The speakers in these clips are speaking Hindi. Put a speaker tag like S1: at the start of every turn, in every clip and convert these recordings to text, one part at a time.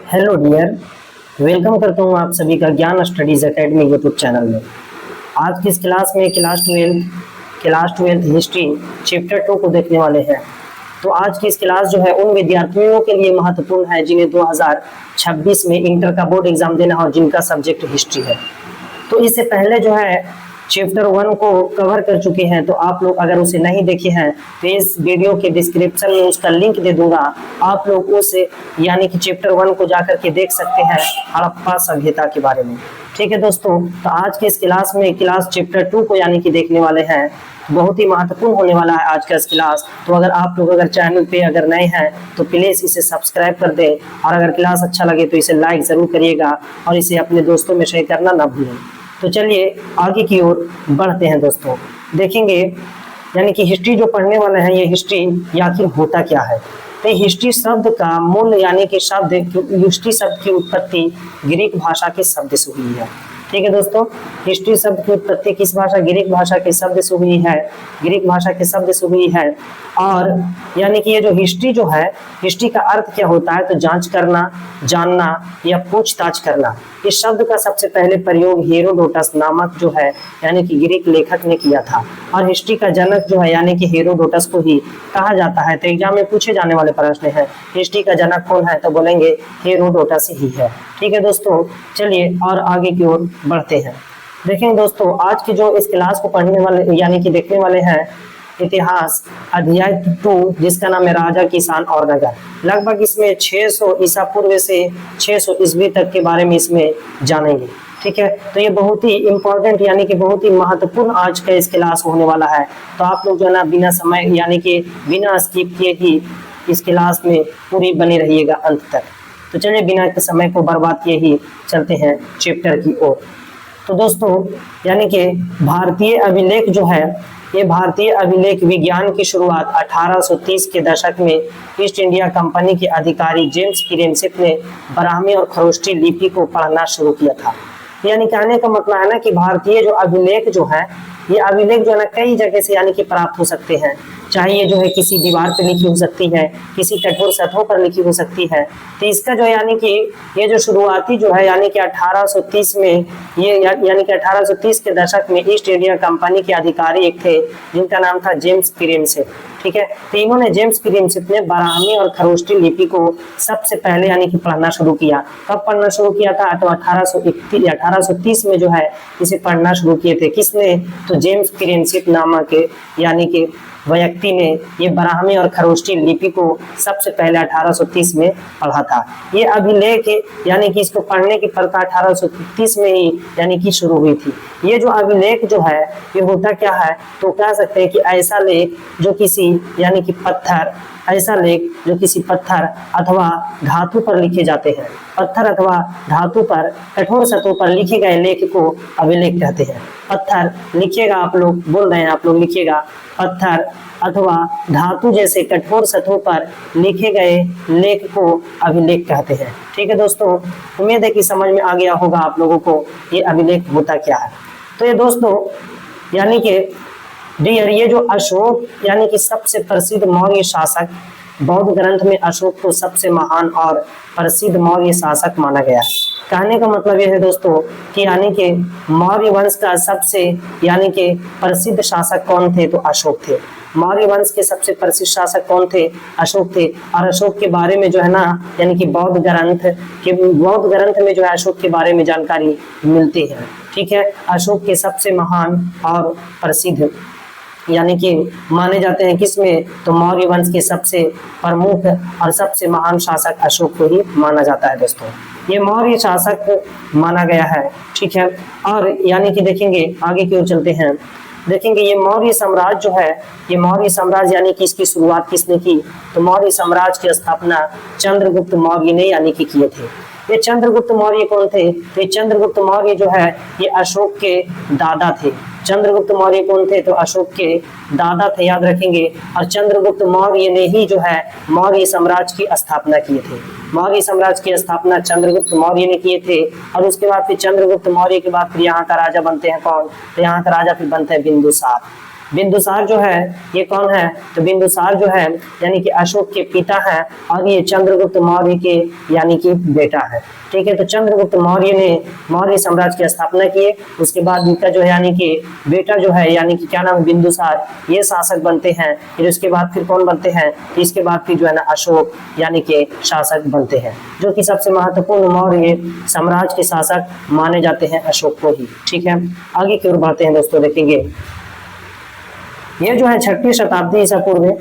S1: हेलो डियर, वेलकम करता हूँ आप सभी का ज्ञान स्टडीज एकेडमी यूट्यूब चैनल में। आज की इस क्लास में क्लास ट्वेल्थ हिस्ट्री चैप्टर 2 को देखने वाले हैं। तो आज की इस क्लास जो है उन विद्यार्थियों के लिए महत्वपूर्ण है जिन्हें 2026 में इंटर का बोर्ड एग्जाम देना और जिनका सब्जेक्ट हिस्ट्री है। तो इससे पहले जो है चैप्टर 1 को कवर कर चुके हैं, तो आप लोग अगर उसे नहीं देखे हैं तो इस वीडियो के डिस्क्रिप्शन में उसका लिंक दे दूंगा। आप लोग उसे यानी कि चैप्टर 1 को जाकर के देख सकते हैं हड़प्पा सभ्यता के बारे में। ठीक है दोस्तों, तो आज के इस क्लास में क्लास चैप्टर 2 को यानी कि देखने वाले हैं। बहुत ही महत्वपूर्ण होने वाला है आज का इस क्लास। तो अगर चैनल पे अगर नए हैं तो प्लीज इसे सब्सक्राइब कर दें, और अगर क्लास अच्छा लगे तो इसे लाइक जरूर करिएगा और इसे अपने दोस्तों में शेयर करना ना भूलें। तो चलिए आगे की ओर बढ़ते हैं दोस्तों। देखेंगे यानी कि हिस्ट्री जो पढ़ने वाले हैं, ये हिस्ट्री आखिर होता क्या है। तो हिस्ट्री शब्द का मूल यानी कि हिस्ट्री शब्द की उत्पत्ति ग्रीक भाषा के शब्द से हुई है। ठीक है दोस्तों, हिस्ट्री शब्द की उत्पत्ति किस भाषा, ग्रीक भाषा के शब्द से हुई है। ग्रीक भाषा के शब्द से हुई है। और यानी कि ये जो हिस्ट्री जो है, हिस्ट्री का अर्थ क्या होता है, तो जांच करना, जानना या पूछताछ करना। इस शब्द का सबसे पहले प्रयोग हेरोडोटस नामक जो है यानी कि ग्रीक लेखक ने किया था। और हिस्ट्री का जनक जो है यानी कि हेरोडोटस को ही कहा जाता है। तो एग्जाम में पूछे जाने वाले प्रश्न है, हिस्ट्री का जनक कौन है, तो बोलेंगे हेरोडोटस ही है। ठीक है दोस्तों, चलिए और आगे की ओर बढ़ते हैं। देखेंगे दोस्तों, आज की जो इस क्लास को पढ़ने वाले यानी कि देखने वाले हैं इतिहास अध्याय 2, जिसका नाम है राजा, किसान और नगर। लगभग इसमें 600 ईसा पूर्व से 600 ईस्वी तक के बारे में इसमें जानेंगे। ठीक है, तो ये बहुत ही इंपॉर्टेंट यानी कि बहुत ही महत्वपूर्ण आज का इस क्लास होने वाला है। तो आप लोग जो है ना बिना समय यानी कि बिना स्किप किए ही इस क्लास में पूरी बने रहिएगा अंत तक। तो चलिए बिना समय को बर्बाद किए ही चलते हैं चैप्टर की ओर। तो दोस्तों यानी कि भारतीय अभिलेख जो है, ये भारतीय अभिलेख विज्ञान की शुरुआत 1830 के दशक में ईस्ट इंडिया कंपनी के अधिकारी जेम्स प्रिंसेप ने ब्राह्मी और खरोष्टी लिपि को पढ़ना शुरू किया था। यानी कहने का मतलब है ना कि भारतीय जो अभिलेख जो है, ये अभिलेख जो है ना कई जगह से यानी कि प्राप्त हो सकते हैं। चाहे ये जो है किसी दीवार पर लिखी हो सकती है, किसी कठोर सतहों पर लिखी हो सकती है। तो इसका जो यानी कि ये जो शुरुआती जो है यानी कि 1830 में ये यानी कि 1830 के दशक में ईस्ट इंडिया कंपनी के अधिकारी एक थे जिनका नाम था जेम्स प्रिंसेप। ठीक है, तो इन्होंने जेम्स प्रिंसेप ने ब्राह्मी और खरोष्टी लिपि को सबसे पहले यानी कि पढ़ना शुरू किया। कब पढ़ना शुरू किया था, तो 1830 में जो है इसे पढ़ना शुरू किए थे। किसने, तो जेम्स प्रिंसेप नामक यानी कि व्यक्ति ने ये ब्राह्मी और खरोष्टी लिपि को सबसे पहले 1830 में पढ़ा था। ये अभिलेख यानी कि इसको पढ़ने की प्रथा 1830 में ही यानी कि शुरू हुई थी। ये जो अभिलेख जो है ये होता क्या है, तो कह सकते हैं कि ऐसा लेख जो किसी यानी कि पत्थर अथवा धातु पर लिखे जाते हैं। पत्थर अथवा धातु पर कठोर सतहों पर लिखे गए लेख को अभिलेख कहते हैं। पत्थर लिखिएगा, आप लोग बोल रहे हैं, आप लोग लिखिएगा, पत्थर अथवा धातु जैसे कठोर सतहों पर लिखे गए लेख को अभिलेख कहते हैं। ठीक है दोस्तों, उम्मीद है कि समझ में आ गया होगा आप लोगों को ये अभिलेख होता क्या है। तो ये दोस्तों यानी कि डियर, ये जो अशोक यानी कि सबसे प्रसिद्ध मौर्य शासक, बौद्ध ग्रंथ में अशोक को सबसे महान और प्रसिद्ध मौर्य शासक माना गया है। कहने का मतलब यह है दोस्तों कि यानी कि मौर्य वंश का सबसे यानी कि प्रसिद्ध शासक कौन थे, तो अशोक थे। मौर्य वंश के सबसे प्रसिद्ध शासक कौन थे, अशोक थे। और अशोक के बारे में जो है ना यानी कि बौद्ध ग्रंथ में जो है अशोक के बारे में जानकारी मिलती है। ठीक है, अशोक के सबसे महान और प्रसिद्ध यानी कि माने जाते हैं किसमें, तो मौर्य वंश के सबसे प्रमुख और सबसे महान शासक अशोक को ही माना जाता है दोस्तों। ये मौर्य शासक माना गया है। ठीक है, और यानी कि देखेंगे आगे की ओर चलते हैं। देखेंगे ये मौर्य साम्राज्य जो है, ये मौर्य साम्राज्य यानी कि इसकी शुरुआत किसने की, तो मौर्य साम्राज्य की स्थापना चंद्रगुप्त मौर्य ने यानी कि किए थे। ये चंद्रगुप्त मौर्य कौन थे, तो ये चंद्रगुप्त मौर्य जो है ये अशोक के दादा थे। चंद्रगुप्त मौर्य कौन थे, तो अशोक के दादा थे, याद रखेंगे। और चंद्रगुप्त मौर्य ने ही जो है मौर्य साम्राज्य की स्थापना किए थे। मौर्य साम्राज्य की स्थापना चंद्रगुप्त मौर्य ने किए थे। और उसके बाद फिर चंद्रगुप्त मौर्य के बाद फिर यहाँ का राजा बनते हैं कौन, तो यहाँ का राजा फिर बनते हैं बिंदुसार। बिंदुसार जो है ये कौन है, तो बिंदुसार जो है यानी कि अशोक के पिता है और ये चंद्रगुप्त मौर्य के यानी कि बेटा है। ठीक है, तो चंद्रगुप्त मौर्य ने मौर्य साम्राज्य की स्थापना की। उसके बाद इनका जो है यानी कि बेटा जो है यानी कि क्या नाम है, बिंदुसार, ये शासक बनते हैं। फिर उसके बाद फिर कौन बनते हैं, तो इसके बाद फिर जो है ना अशोक यानी कि शासक बनते हैं, जो कि सबसे महत्वपूर्ण मौर्य साम्राज्य के शासक माने जाते हैं अशोक को ही। ठीक है, आगे की ओर बढ़ते हैं दोस्तों, देखेंगे ये जो है 6वीं शताब्दी ईसा पूर्व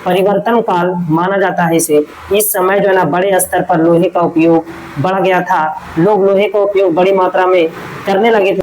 S1: परिवर्तन काल माना जाता है इसे। इस समय जो है ना बड़े स्तर पर लोहे का उपयोग बढ़ गया था, लोग लोहे का उपयोग बड़ी मात्रा में करने लगे थे,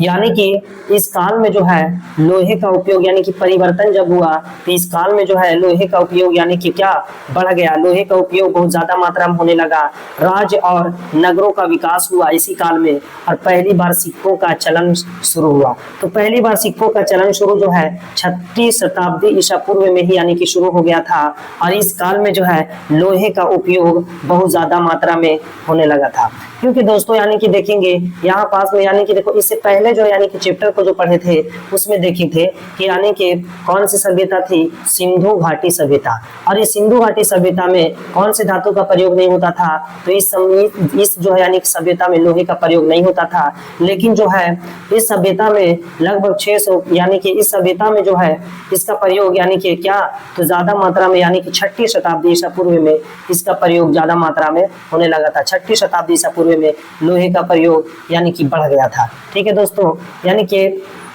S1: यानी कि इस काल में जो है लोहे का उपयोग यानी कि परिवर्तन जब हुआ तो इस काल में जो है लोहे का उपयोग यानी कि क्या बढ़ गया, लोहे का उपयोग बहुत ज्यादा मात्रा में होने लगा। राज्य और नगरों का विकास हुआ इसी काल में, और पहली बार सिक्कों का चलन शुरू हुआ। तो पहली बार सिक्कों का चलन शुरू जो है 6वीं शताब्दी ईसा पूर्व में ही यानी कि शुरू हो गया था, और इस काल में जो है लोहे का उपयोग बहुत ज्यादा मात्रा में होने लगा था। क्योंकि दोस्तों यानी कि देखेंगे यहाँ पास में यानी कि देखो इससे पहले जो यानी कि चैप्टर को जो पढ़े थे उसमें देखे थे कि यानी कि कौन सी सभ्यता थी, सिंधु घाटी सभ्यता। और इस सिंधु घाटी सभ्यता में कौन से धातु का प्रयोग नहीं होता था, तो इस जो है यानी कि सभ्यता में लोहे का प्रयोग नहीं होता था। लेकिन जो है इस सभ्यता में लगभग 600 यानी कि इस सभ्यता में जो है इसका प्रयोग यानी कि क्या, तो ज्यादा मात्रा में यानी कि 6वीं शताब्दी ईसा पूर्व में इसका प्रयोग ज्यादा मात्रा में होने लगा था। 6वीं शताब्दी ईसा पूर्व में लोहे का प्रयोग यानी कि बढ़ गया था। ठीक है दोस्तों, यानी कि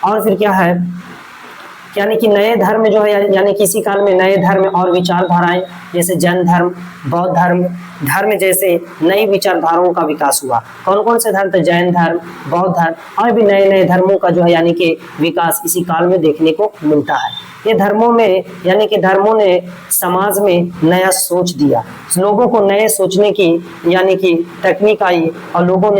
S1: और फिर क्या है, यानी कि नए धर्म जो है यानी कि इसी काल में नए धर्म और विचारधाराएं जैसे जैन धर्म, बौद्ध धर्म जैसे नई विचारधाराओं का विकास हुआ। कौन कौन से धर्म, तो जैन धर्म, बौद्ध धर्म और भी नए नए धर्मों का जो है यानी कि विकास इसी काल में देखने को मिलता है। ये धर्मों में यानी कि धर्मों ने समाज में नया सोच दिया, लोगों को नए सोचने की यानी कि तकनीक आई, और लोगों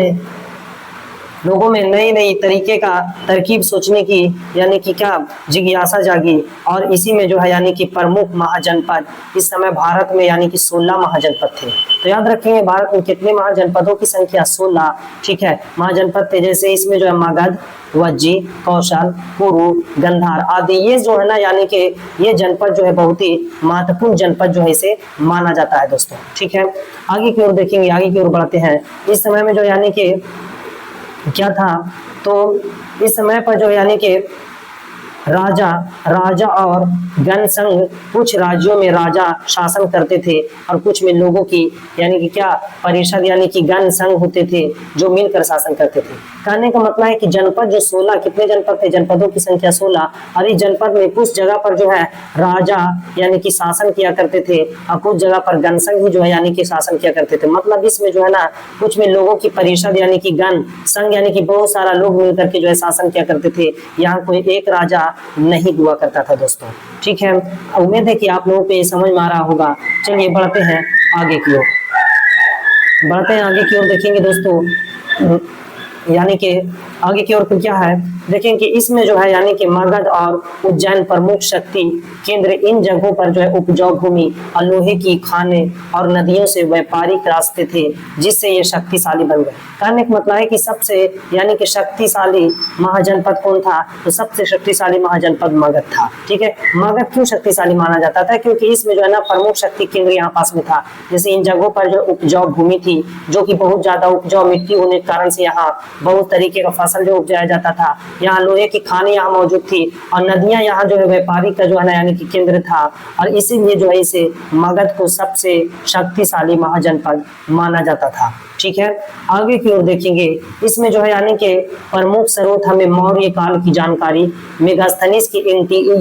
S1: में नई नई तरीके का तरकीब सोचने की यानी कि क्या जिज्ञासा जागी। और इसी में जो है यानी कि प्रमुख महाजनपद इस समय भारत में यानी कि 16 महाजनपद थे। तो याद रखेंगे भारत में कितने महाजनपदों की संख्या, 16। ठीक है, महाजनपद थे, जैसे इसमें जो है मगध, वज्जी, कौशल, कुरु, गंधार आदि, ये जो है ना यानी कि ये जनपद जो है बहुत ही महत्वपूर्ण जनपद जो है इसे माना जाता है दोस्तों। ठीक है, आगे की ओर देखेंगे, आगे की ओर बढ़ते हैं। इस समय में जो यानी कि क्या था, तो इस समय पर जो यानी कि राजा और गण संघ, कुछ राज्यों में राजा शासन करते थे और कुछ में लोगों की यानी कि क्या परिषद यानी कि गण संघ होते थे जो मिलकर शासन करते थे। कहने का मतलब है कि जनपद जो 16, कितने जनपद थे, जनपदों की संख्या 16, और इस जनपद में कुछ जगह पर जो है राजा यानी कि शासन किया करते थे और कुछ जगह पर गण संघ जो है यानी कि शासन किया करते थे। मतलब इसमें जो है ना कुछ में लोगों की परिषद यानी कि गण संघ यानी कि बहुत सारा लोग मिलकर के जो है शासन किया करते थे। यहाँ कोई एक राजा नहीं हुआ करता था दोस्तों। ठीक है, उम्मीद है कि आप लोगों को ये समझ में आ रहा होगा। चलिए बढ़ते हैं आगे की ओर, देखेंगे दोस्तों यानी कि आगे की ओर क्या है, देखें कि इसमें जो है यानी कि मगध और उज्जैन प्रमुख शक्ति केंद्र, इन जगहों पर जो है उपजाऊ भूमि और लोहे की खाने और नदियों से व्यापारिक रास्ते थे, जिससे ये शक्तिशाली बन गए। कहने का मतलब है कि सबसे यानी कि शक्तिशाली महाजनपद कौन था, तो सबसे शक्तिशाली महाजनपद मगध था। ठीक है, मगध क्यों शक्तिशाली माना जाता था, क्योंकि इसमें जो है ना प्रमुख शक्ति केंद्र यहाँ पास में था। जैसे इन जगहों पर जो उपजाऊ भूमि थी, जो कि बहुत ज्यादा उपजाऊ मिट्टी होने के कारण से यहाँ बहुत तरीके का फसल जो उपजाया जाता था, यहाँ लोहे की खानी यहाँ मौजूद थी, और नदियां यहाँ जो है व्यापारी का जो है ना यानी कि केंद्र था, और इसीलिए जो है इसे मगध को सबसे शक्तिशाली महाजनपद माना जाता था। ठीक है, आगे की ओर देखेंगे, इसमें जो है यानी कि प्रमुख स्रोत हमें मौर्य काल की जानकारी मेगास्थनीज की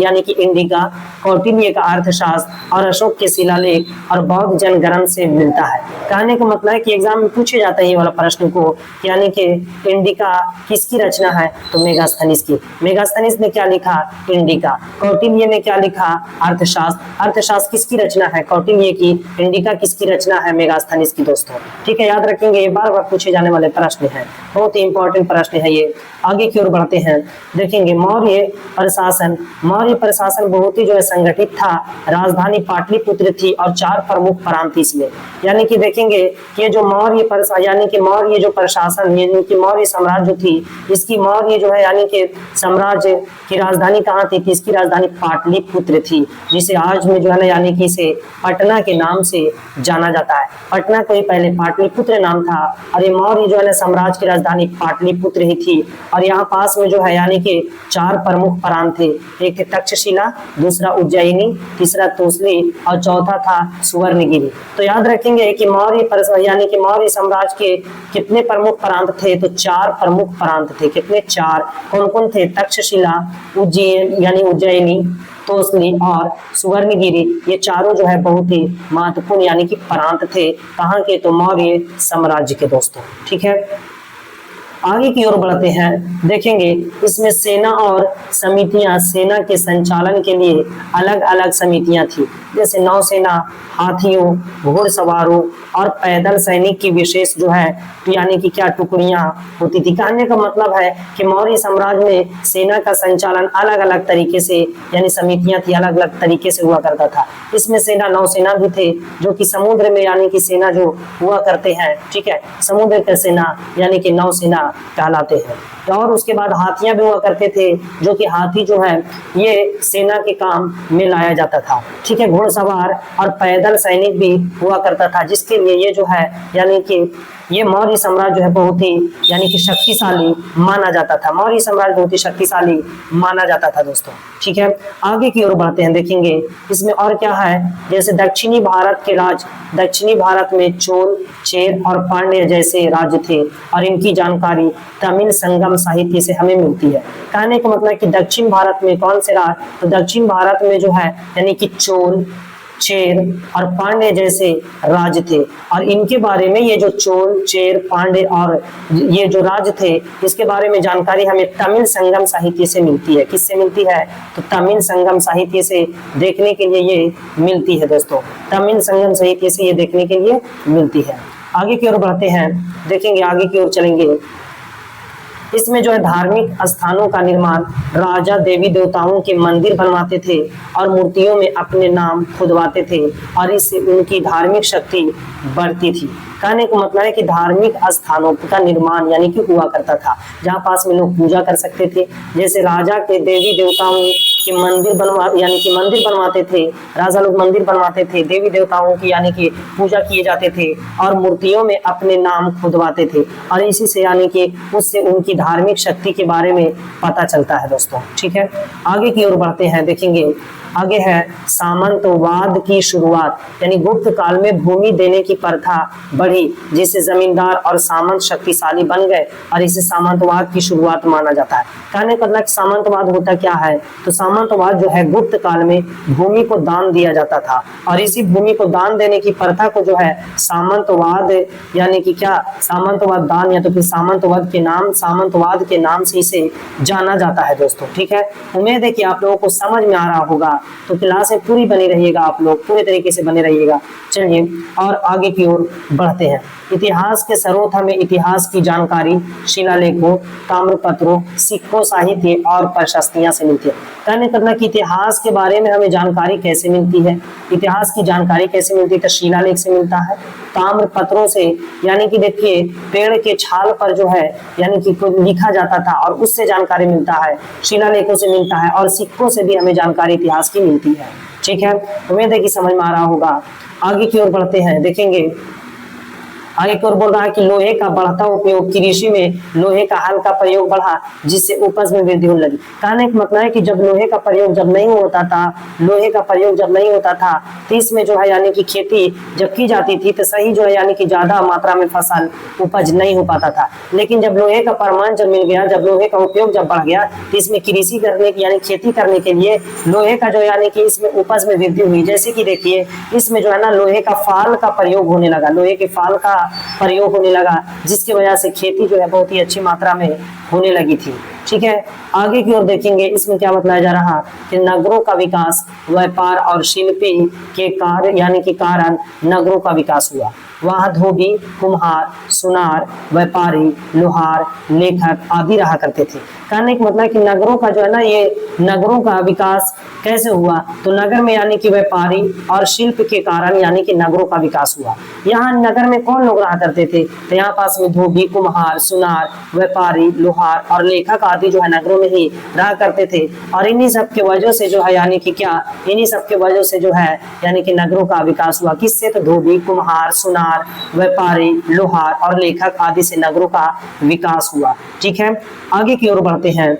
S1: यानी कि इंडिका, कौटिल्य का अर्थशास्त्र और अशोक के शिलालेख और बौद्ध जैन ग्रंथ से मिलता है। कहने का मतलब है कि एग्जाम में पूछे जाता है ये वाला प्रश्न को, यानी कि इंडिका किसकी रचना है, तो मेगास्थनीज की। मेगास्थनीज ने क्या लिखा, इंडिका। कौटिल्य ने क्या लिखा, अर्थशास्त्र। अर्थशास्त्र किसकी रचना है, कौटिल्य की। इंडिका किसकी रचना है, मेगास्थनीज की दोस्तों। ठीक है, याद रखेंगे देखेंगे ये बार बार पूछे जाने वाले प्रश्न है, बहुत ही इंपॉर्टेंट प्रश्न है ये। आगे की ओर बढ़ते हैं, देखेंगे मौर्य प्रशासन। मौर्य प्रशासन बहुत ही जो है संगठित था, राजधानी पाटलिपुत्र थी और 4 प्रमुख प्रांत थी इसमें। यानी कि देखेंगे ये जो मौर्य यानी कि मौर्य जो प्रशासन यानी कि मौर्य साम्राज्य थी, इसकी मौर्य जो है यानी कि साम्राज्य की राजधानी कहाँ थी? इसकी राजधानी पाटलिपुत्र थी, जिसे आज में जो है ना यानी कि इसे पटना के नाम से जाना जाता है। पटना को ही पहले पाटलिपुत्र नाम था और ये मौर्य जो है ना साम्राज्य की राजधानी पाटलिपुत्र ही थी। और यहाँ पास में जो है यानी कि 4 प्रमुख प्रांत थे, एक थे तक्षशिला, दूसरा उज्जैनी, तीसरा तोसली और चौथा था सुवर्णगिरी। तो याद रखेंगे कि मौर्य यानी कि मौर्य साम्राज्य के कितने प्रमुख प्रांत थे? तो 4 प्रमुख प्रांत थे। कितने? 4। कौन कौन थे? तक्षशिला, उज्जैन यानी उज्जैनी, तोसली और सुवर्णगिरी। ये चारों जो है बहुत ही महत्वपूर्ण यानी कि प्रांत थे। कहाँ के? तो मौर्य साम्राज्य के दोस्तों। ठीक है, आगे की ओर बढ़ते हैं, देखेंगे इसमें सेना और समितियां, सेना के संचालन के लिए अलग अलग समितियां थी, जैसे नौसेना, हाथियों, घुड़सवारों और पैदल सैनिक की विशेष जो है यानी कि क्या टुकड़ियां होती थी। कहने का मतलब है कि मौर्य साम्राज्य में सेना का संचालन अलग अलग तरीके से यानी समितियां थी, अलग अलग तरीके से हुआ करता था। इसमें सेना, नौसेना भी थे जो कि समुद्र में यानी कि सेना जो हुआ करते हैं, ठीक है, समुद्र का सेना यानी कि नौसेना कहलाते हैं। और उसके बाद हाथियां भी हुआ करते थे, जो कि हाथी जो है ये सेना के काम में लाया जाता था। ठीक है, घुड़सवार और पैदल सैनिक भी हुआ करता था, जिसके लिए ये जो है यानी कि ये मौर्य साम्राज्य जो है बहुत ही यानी कि शक्तिशाली माना जाता था। मौर्य साम्राज्य बहुत ही शक्तिशाली माना जाता था दोस्तों। ठीक है, आगे की ओर बढ़ते हैं, देखेंगे इसमें और क्या है। जैसे दक्षिणी भारत के राज, दक्षिणी भारत में चोल, चेर और पांड्य जैसे राज्य थे और इनकी जानकारी तमिल संगम साहित्य से हमें मिलती है। कहने का मतलब कि दक्षिण भारत में कौन से राज? तो दक्षिण भारत में जो है यानी कि चोल, चेर और पांड्य जैसे राज्य थे और इनके बारे में ये जो चोल, चेर, पांड्य और ये जो राज्य थे इसके बारे में जानकारी हमें तमिल संगम साहित्य से मिलती है। किससे मिलती है? तो तमिल संगम साहित्य से देखने के लिए ये मिलती है दोस्तों। तमिल संगम साहित्य से ये देखने के लिए मिलती है। आगे की ओर बढ़ते हैं, देखेंगे आगे की ओर चलेंगे। इसमें जो है धार्मिक स्थानों का निर्माण, राजा देवी देवताओं के मंदिर बनवाते थे और मूर्तियों में अपने नाम खुदवाते थे और इससे उनकी धार्मिक शक्ति बढ़ती थी। कहने का मतलब है कि धार्मिक स्थानों का निर्माण यानी कि हुआ करता था, जहाँ पास में लोग पूजा कर सकते थे। जैसे राजा के देवी देवताओं के मंदिर यानी कि मंदिर बनवाते थे, राजा लोग मंदिर बनवाते थे, देवी देवताओं की यानी कि पूजा किए जाते थे और मूर्तियों में अपने नाम खुदवाते थे और इसी से यानी कि उससे उनकी धार्मिक शक्ति के बारे में पता चलता है दोस्तों। ठीक है, आगे की ओर बढ़ते हैं, देखेंगे आगे है सामंतवाद की शुरुआत, यानी गुप्त काल में भूमि देने की प्रथा बढ़ी जिससे जमींदार और सामंत शक्तिशाली बन गए और इसे सामंतवाद की शुरुआत माना जाता है। कहने का मतलब सामंतवाद होता क्या है? तो सामंतवाद जो है गुप्त काल में भूमि को दान दिया जाता था और इसी भूमि को दान देने की प्रथा को जो है सामंतवाद यानी कि क्या सामंतवाद दान या तो फिर सामंतवाद के नाम से इसे जाना जाता है दोस्तों। ठीक है, उम्मीद है कि आप लोगों को समझ में आ रहा होगा, तो क्लास में पूरी बनी रहिएगा, आप लोग पूरे तरीके से बने रहिएगा। चलिए और आगे की ओर बढ़ते हैं। इतिहास के स्रोत हमें इतिहास की जानकारी शिलालेखों, ताम्रपत्रों, सिक्कों, साहित्य और प्रशस्तियां से मिलती है। कहने का मतलब कि इतिहास के बारे में हमें जानकारी कैसे मिलती है? इतिहास की जानकारी कैसे मिलती है? तो शिलालेख से मिलता है, ताम्रपत्रों से यानी कि देखिए पेड़ के छाल पर जो है यानी कि लिखा जाता था और उससे जानकारी मिलता है, शिलालेखों से मिलता है और सिक्कों से भी हमें जानकारी इतिहास की मिलती है। ठीक है, उम्मीद है कि समझ में आ रहा होगा। आगे की ओर बढ़ते हैं, देखेंगे आगे की ओर बोल रहा है कि लोहे का बढ़ता उपयोग, कृषि में लोहे का हल का प्रयोग बढ़ा जिससे उपज में वृद्धि होने लगी। कहने का मतलब है कि जब लोहे का प्रयोग जब नहीं होता था, लोहे का प्रयोग जब नहीं होता था तो इसमें जो है यानी कि खेती जब की जाती थी तो सही जो है यानी कि ज्यादा मात्रा में फसल उपज नहीं हो पाता था। लेकिन जब लोहे का प्रमाण जब मिल गया, जब लोहे का उपयोग जब बढ़ गया तो इसमें कृषि करने की यानी खेती करने के लिए लोहे का जो यानी कि इसमें उपज में वृद्धि हुई। जैसे कि देखिए इसमें जो है ना लोहे का फाल का प्रयोग होने लगा, लोहे के फाल का प्रयोग होने लगा जिसकी वजह से खेती जो है बहुत ही अच्छी मात्रा में होने लगी थी। ठीक है। आगे की ओर देखेंगे, इसमें क्या बताया जा रहा कि नगरों का विकास, व्यापार और शिल्पी के कार्य यानी कि कारण नगरों का विकास हुआ। वहाँ धोबी, कुम्हार, सुनार, व्यापारी, लोहार, लेखक आदि रहा करते थे। कहने का मतलब कि नगरों का जो है ना, ये नगरों का विकास कैसे हुआ, तो नगर में यानी कि व्यापारी और शिल्प के कारण यानी कि नगरों का विकास हुआ। यहाँ नगर में कौन लोग रहा करते थे, तो यहाँ पास में धोबी, कुम्हार, सुनार, व्यापारी, लोहार और लेखक आदि जो है नगरों में ही रहा करते थे। और इन्हीं सब के वजह से जो है यानी कि क्या, इन्हीं सब के वजह से जो है यानी कि नगरों का विकास हुआ। किससे, तो धोबी, कुम्हार, सुनार, व्यापारी, लोहार और लेखक आदि से नगरों का विकास हुआ। ठीक है, आगे की ओर बढ़ते हैं।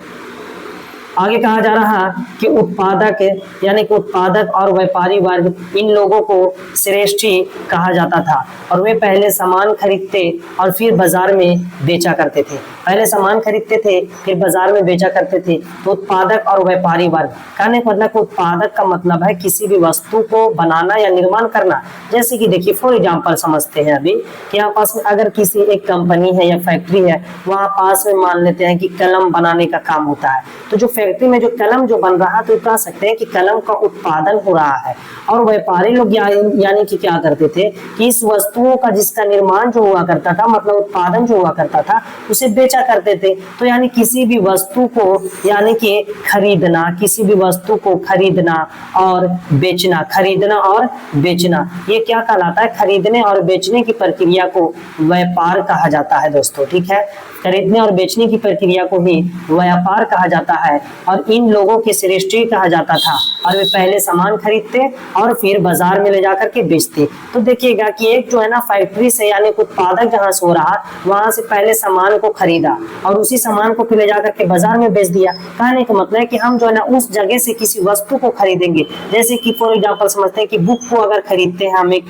S1: आगे कहा जा रहा कि उत्पादक यानी कि उत्पादक और व्यापारी वर्ग, इन लोगों को श्रेष्ठी कहा जाता था और वे पहले सामान खरीदते और फिर बाजार में बेचा करते थे। पहले सामान खरीदते थे फिर बाजार में बेचा करते थे। तो उत्पादक और व्यापारी वर्ग, कहने का मतलब उत्पादक का मतलब है किसी भी वस्तु को बनाना या निर्माण करना। जैसे कि देखिए फॉर एग्जांपल समझते हैं अभी कि यहाँ पास में अगर किसी एक कंपनी है या फैक्ट्री है, वहाँ पास में मान लेते हैं कि कलम बनाने का काम होता है। तो जो फैक्ट्री में जो कलम जो बन रहा है, तो कह सकते हैं कि कलम का उत्पादन हो रहा है। और व्यापारी लोग यानी कि क्या करते थे कि इस वस्तुओं का जिसका निर्माण जो हुआ करता था, मतलब उत्पादन जो हुआ करता था, उसे बेचा करते थे। तो यानी किसी भी वस्तु को यानी कि खरीदना, किसी भी वस्तु को खरीदना और बेचना, खरीदना और बेचना, ये क्या कहलाता है, खरीदने और बेचने की प्रक्रिया को व्यापार कहा जाता है दोस्तों। ठीक है, खरीदने और बेचने की प्रक्रिया को ही व्यापार कहा जाता है और इन लोगों के श्रेष्ठी कहा जाता था। और वे पहले सामान खरीदते और फिर बाजार में ले जाकर के बेचते। तो देखिएगा कि एक जो है ना फैक्ट्री से यानी उत्पादक जहां से हो रहा, वहां से पहले सामान को खरीदा और उसी सामान को फिर ले जाकर के बाजार में बेच दिया। कहने का मतलब है कि हम जो है ना उस जगह से किसी वस्तु को खरीदेंगे। जैसे कि फॉर एग्जाम्पल समझते हैं कि बुक को अगर खरीदते हैं हम एक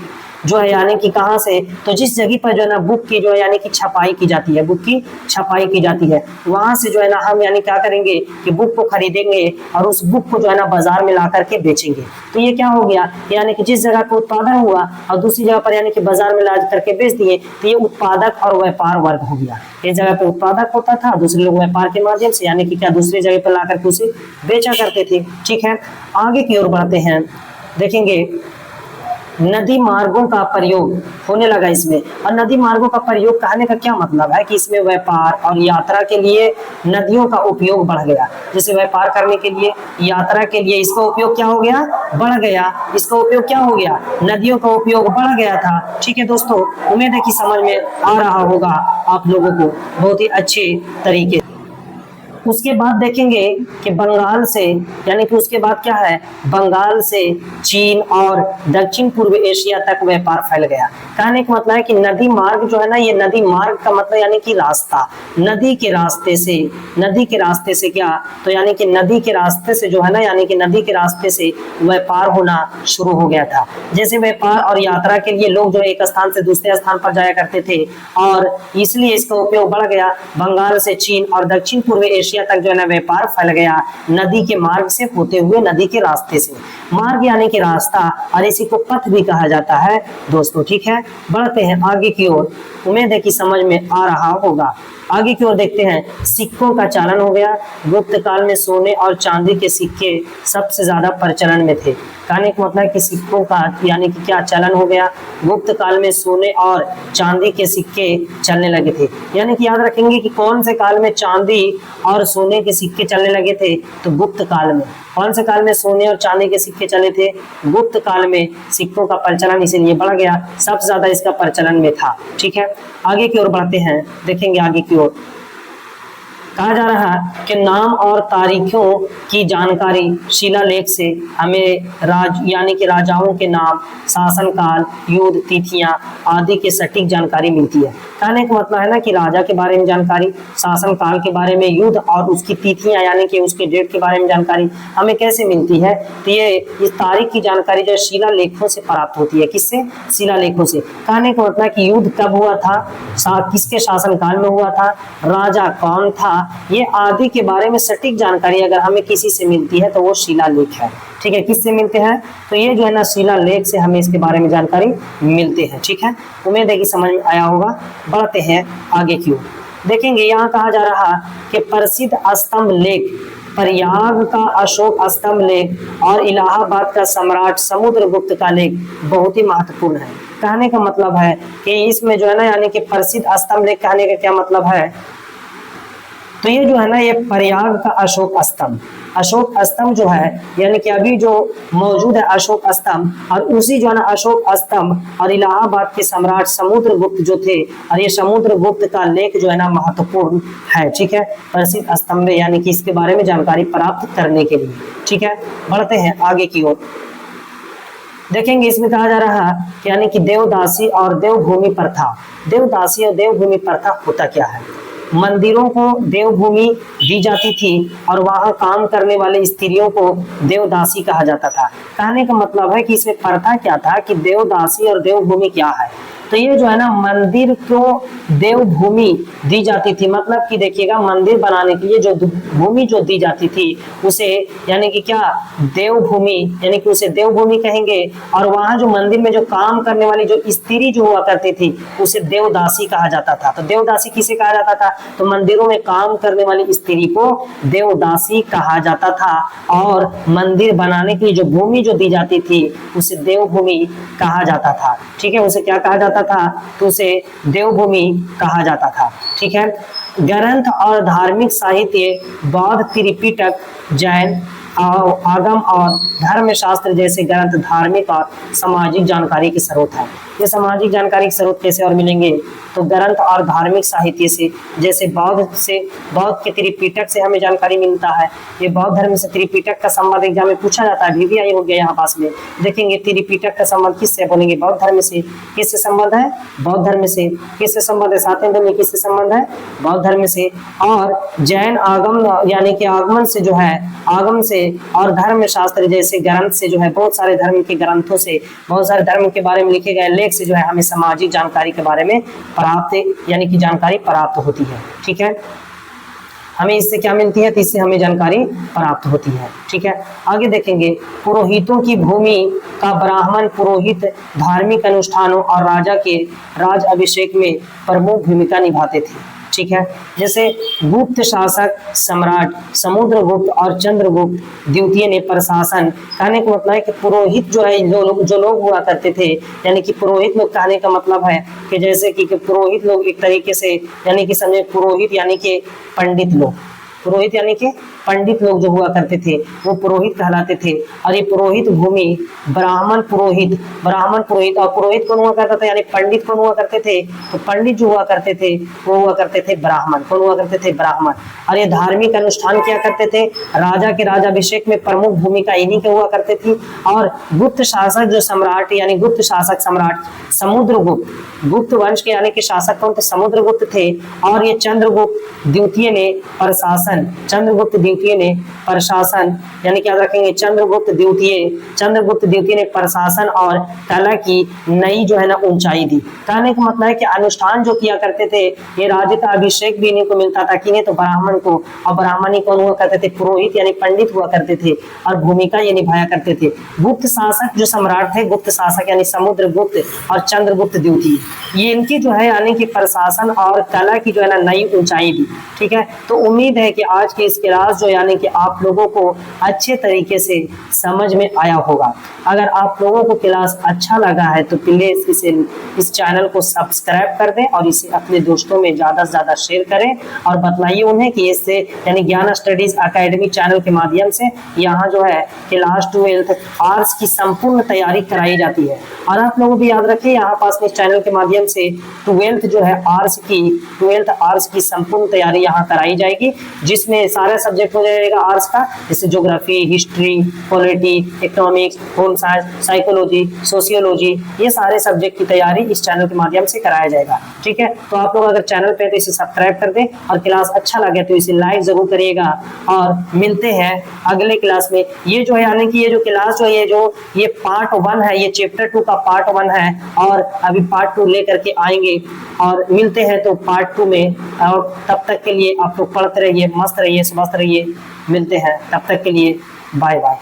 S1: जो है यानी कि कहाँ से, तो जिस जगह पर जो है ना बुक की जो है यानी कि छपाई की जाती है, बुक की छपाई की जाती है, वहां से जो है ना हम यानी क्या करेंगे कि बुक को खरीदेंगे और उस बुक को जो है ना बाजार में ला करके बेचेंगे। तो ये क्या हो गया, यानी कि जिस जगह पर उत्पादन हुआ और दूसरी जगह पर यानी कि बाजार में ला करके बेच दिए, तो ये उत्पादक और व्यापार वर्ग हो गया। एक जगह पे उत्पादक होता था, दूसरे लोग व्यापार के माध्यम से यानी कि क्या दूसरी जगह पर ला करके उसे बेचा करते थे। ठीक है, आगे की ओर बढ़ते हैं। देखेंगे नदी मार्गों का प्रयोग होने लगा इसमें। और नदी मार्गों का प्रयोग कहने का क्या मतलब है कि इसमें व्यापार और यात्रा के लिए नदियों का उपयोग बढ़ गया। जैसे व्यापार करने के लिए, यात्रा के लिए इसका उपयोग क्या हो गया, बढ़ गया। इसका उपयोग क्या हो गया, नदियों का उपयोग बढ़ गया था। ठीक है दोस्तों, उम्मीद है कि समझ में आ रहा होगा आप लोगों को बहुत ही अच्छे तरीके। उसके बाद देखेंगे कि बंगाल से यानी कि उसके बाद क्या है, बंगाल से चीन और दक्षिण पूर्व एशिया तक व्यापार फैल गया। कहने का मतलब है कि नदी मार्ग जो है ना, ये नदी मार्ग का मतलब यानी कि रास्ता, नदी के रास्ते से, नदी के रास्ते से क्या, तो यानी कि नदी के रास्ते से जो है ना, यानी कि नदी के रास्ते से व्यापार होना शुरू हो गया था। जैसे व्यापार और यात्रा के लिए लोग जो एक स्थान से दूसरे स्थान पर जाया करते थे और इसलिए इसका उपयोग बढ़ गया। बंगाल से चीन और दक्षिण पूर्व एशिया तक जो है ना व्यापार फैल गया नदी के मार्ग से होते हुए, नदी के रास्ते से। मार्ग यानी कि रास्ता और इसी को पथ भी कहा जाता है दोस्तों। ठीक है, बढ़ते हैं आगे की ओर। उम्मीद है कि समझ में आ रहा होगा। आगे की ओर देखते हैं, सिक्कों का चालन हो गया। गुप्त काल में सोने और चांदी के सिक्के सबसे ज्यादा प्रचलन में थे। कहने का मतलब है कि सिक्कों का यानी कि क्या चलन हो गया, गुप्त काल में सोने और चांदी के सिक्के चलने लगे थे। यानी कि याद रखेंगे कि कौन से काल में चांदी और सोने के सिक्के चलने लगे थे, तो गुप्त काल में। कौन से काल में सोने और चांदी के सिक्के चले थे, गुप्त काल में सिक्कों का प्रचलन इसीलिए बढ़ गया, सबसे ज्यादा इसका प्रचलन में था। ठीक है, आगे की ओर बढ़ते हैं। देखेंगे आगे की ओर कहा जा रहा है कि नाम और तारीखों की जानकारी शिलालेख से हमें यानी कि राजाओं के नाम, शासनकाल, युद्ध, तिथियां आदि की सटीक जानकारी मिलती है। कहने का मतलब है ना कि राजा के बारे में जानकारी, शासनकाल के बारे में, युद्ध और उसकी तिथियां यानी कि उसके डेट के बारे में जानकारी हमें कैसे मिलती है, तो ये इस तारीख की जानकारी जो शिलालेखों से प्राप्त होती है। किससे, शिलालेखों से। कहने का मतलब कि युद्ध कब हुआ था, किसके शासनकाल में हुआ था, राजा कौन था, ये आदि के बारे में सटीक जानकारी अगर हमें किसी से मिलती है तो वो शिलालेख है। ठीक है, किससे मिलते हैं, तो ये जो है ना शिलालेख से हमें इसके बारे में जानकारी मिलते हैं। ठीक है, उम्मीद है कि समझ में आया होगा। बढ़ते हैं आगे की ओर। देखेंगे यहाँ कहा जा रहा कि प्रसिद्ध स्तंभ लेख, प्रयाग का अशोक स्तंभ लेख और इलाहाबाद का सम्राट समुद्रगुप्त का लेख बहुत ही महत्वपूर्ण है। कहने का मतलब है कि इसमें जो है ना यानी कि प्रसिद्ध स्तंभ लेख कहने का क्या मतलब है, तो ये जो है ना ये प्रयाग का अशोक स्तंभ जो है यानी कि अभी जो मौजूद है अशोक स्तंभ, और उसी जो है ना अशोक स्तंभ और इलाहाबाद के सम्राट समुद्रगुप्त जो थे, और ये समुद्रगुप्त का लेख जो है ना महत्वपूर्ण है। ठीक है, प्रसिद्ध स्तंभ यानी कि इसके बारे में जानकारी प्राप्त करने के लिए। ठीक है, बढ़ते हैं आगे की ओर। देखेंगे इसमें कहा जा रहा है यानी कि देवदासी और देवभूमि प्रथा। देवदासी और देवभूमि प्रथा होता क्या है? मंदिरों को देवभूमि दी जाती थी और वहां काम करने वाले स्त्रियों को देवदासी कहा जाता था। कहने का मतलब है कि इसमें प्रथा क्या था कि देवदासी और देवभूमि क्या है, तो ये जो है ना मंदिर को देवभूमि दी जाती थी, मतलब कि देखिएगा मंदिर बनाने के लिए जो भूमि जो दी जाती थी उसे यानी कि क्या देवभूमि, यानी कि उसे देवभूमि कहेंगे। और वहां जो मंदिर में जो काम करने वाली जो स्त्री जो हुआ करती थी उसे देवदासी कहा जाता था। तो देवदासी किसे कहा जाता था? तो मंदिरों में काम करने वाली स्त्री को देवदासी कहा जाता था, और मंदिर बनाने के लिए जो भूमि जो दी जाती थी उसे देवभूमि कहा जाता था। ठीक है, उसे क्या कहा जाता था? तो उसे देवभूमि कहा जाता था। ठीक है, ग्रंथ और धार्मिक साहित्य, बौद्ध त्रिपिटक, जैन आगम और धर्मशास्त्र जैसे ग्रंथ धार्मिक और सामाजिक जानकारी के स्रोत है। ये सामाजिक जानकारी के स्रोत कैसे और मिलेंगे? तो ग्रंथ और धार्मिक साहित्य से, जैसे बौद्ध के त्रिपिटक से हमें जानकारी मिलता है। ये बौद्ध धर्म से त्रिपिटक का संबंध एग्जाम में पूछा जाता है, VVI हो गया यहाँ पास में। देखेंगे त्रिपिटक का संबंध किससे? बोलेंगे बौद्ध धर्म से। किससे संबंध है? बौद्ध धर्म से। किससे संबंध है? सातवें में किससे संबंध है? बौद्ध धर्म से। और जैन आगम यानी कि आगमन से जो है, आगम से और धर्म शास्त्र जैसे ग्रंथ से जो है, बहुत सारे धर्म के ग्रंथों से, बहुत सारे धर्म के बारे में लिखे गए लेख से जो है हमें सामाजिक जानकारी के बारे में प्राप्त यानी कि जानकारी प्राप्त होती है। ठीक है, हमें इससे क्या मिलती है? तो इससे हमें जानकारी प्राप्त होती है। ठीक है, आगे देखेंगे पुरोहितों की भूमि का ब्राह्मण पुरोहित धार्मिक अनुष्ठानों और राजा के राज अभिषेक में प्रमुख भूमिका निभाते थे। ठीक है, जैसे गुप्त शासक सम्राट समुद्रगुप्त और चंद्रगुप्त द्वितीय ने प्रशासन, कहने का मतलब है कि पुरोहित जो है जो लोग हुआ करते थे, यानी कि पुरोहित लोग, कहने का मतलब है कि जैसे कि पुरोहित लोग एक तरीके से यानी कि समझे पुरोहित यानी कि पंडित लोग, पुरोहित यानी कि पंडित लोग जो हुआ करते थे वो पुरोहित कहलाते थे। और ये पुरोहित भूमि ब्राह्मण पुरोहित और पुरोहित कौन हुआ करता था? यानी पंडित कौन हुआ करते थे? तो पंडित जो हुआ करते थे वो हुआ करते थे ब्राह्मण। कौन हुआ करते थे? ब्राह्मण। और ये धार्मिक अनुष्ठान क्या करते थे? राजा के राजाभिषेक में प्रमुख भूमिका इन्हीं के हुआ करते थी। और गुप्त शासक जो सम्राट यानी गुप्त शासक सम्राट समुद्रगुप्त, गुप्त वंश के यानी कि शासक कौन थे? समुद्रगुप्त थे। और ये चंद्रगुप्त द्वितीय ने प्रशासन, चंद्रगुप्त द्वितीय ने प्रशासन यानी क्या रखेंगे? चंद्रगुप्त द्वितीय ने प्रशासन और कला की नई जो है ना ऊंचाई दी। कहने का मतलब है कि अनुष्ठान जो किया करते थे, ये राज्य का अभिषेक भी इन्हीं को मिलता था, किन्हें? तो ब्राह्मण को। और ब्राह्मण ही कौन हुआ करते थे? पुरोहित यानी पंडित हुआ करते थे, और भूमिका ये निभाया करते थे। गुप्त शासक जो सम्राट थे, गुप्त शासक यानी समुद्रगुप्त और चंद्रगुप्त द्वितीय, ये इनकी जो है यानी कि प्रशासन और कला की जो है ना नई ऊंचाई दी। ठीक है, तो उम्मीद है कि आज की इस क्लास जो यानी कि आप लोगों को अच्छे तरीके से समझ में आया होगा। अगर आप लोगों को क्लास अच्छा लगा है तो प्लीज इस चैनल को सब्सक्राइब कर दें और इसे अपने दोस्तों में ज्यादा से ज्यादा शेयर करें, और बताइए उन्हें कि इससे यानी ज्ञान स्टडीज एकेडमी चैनल के माध्यम से यहाँ जो है क्लास 12 आर्ट्स की संपूर्ण तैयारी कराई जाती है। और आप लोगों भी याद रखें यहाँ पास में चैनल के माध्यम से 12th जो है ट्वेल्थ आर्ट्स की संपूर्ण तैयारी यहाँ कराई जाएगी, जिसमें सारे सब्जेक्ट हो जाएगा आर्ट्स का, जैसे geography, history, polity, economics, home science, psychology, sociology, ये सारे सब्जेक्ट की तैयारी इस चैनल के माध्यम से कराया जाएगा। ठीक है, तो आप लोग अगर चैनल पे तो इसे सब्सक्राइब कर दें, और क्लास अच्छा लगे तो इसे लाइक जरूर करिएगा। और मिलते हैं अगले क्लास में। ये जो है यानी कि ये जो क्लास जो है ये पार्ट 1 है, ये चैप्टर 2 का पार्ट 1 है, और अभी पार्ट 2 लेकर के आएंगे। और मिलते हैं तो पार्ट 2 में, और तब तक के लिए आप लोग पढ़ते रहिए, मस्त रहिए, स्वस्थ रहिए। मिलते हैं, तब तक के लिए बाय बाय।